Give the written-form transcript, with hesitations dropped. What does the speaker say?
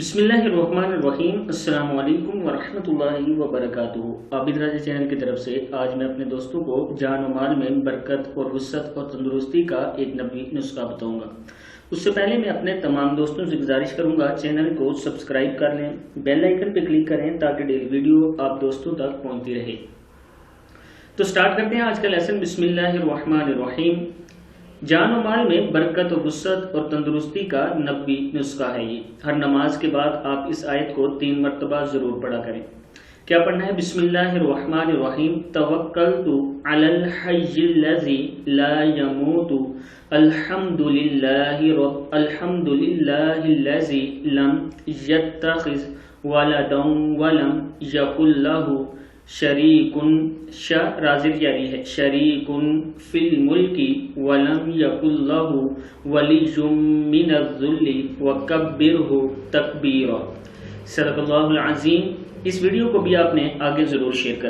बिस्मिल्लाहिर्रहमानिर्रहीम। अस्सलाम वालेकुम वरहमतुल्लाहि वबरकातुहू। आबिद राजा चैनल की तरफ से आज मैं अपने दोस्तों को जान और माल में बरकत और वुसअत और तंदुरुस्ती का एक नबी नुस्खा बताऊंगा। उससे पहले मैं अपने तमाम दोस्तों से गुजारिश करूंगा चैनल को सब्सक्राइब कर लें, बेल आइकन पर क्लिक करें ताकि डेली वीडियो आप दोस्तों तक पहुँचती रहे। तो स्टार्ट करते हैं आज का लेसन। बिस्मिल्लाहिर्रहमानिर्रहीम। जान और माल में बरकत और वुसअत और तंदुरुस्ती का नबी नुस्खा है ये। हर नमाज के बाद आप इस आयत को 3 मरतबा जरूर पढ़ा करें। क्या पढ़ना है? बिस्मिल्लाहिर्रहमानिर्रहीम। तवक्कलतु अलल हय्यिल्लज़ी ला यमूतु अल्हम्दुलिल्लाहिल्लज़ी लम यत्तखिज़ वलदन वलम यकुल लहू शरीकुन राज़िक जारी है शरीकुन फिल मुल्की वलम यकुल लहू वलियुम मिनज़्ज़ुल्ली वकब्बिरहु तकबीरा। सदक़ल्लाहुल अज़ीम। इस वीडियो को भी आपने आगे ज़रूर शेयर करें।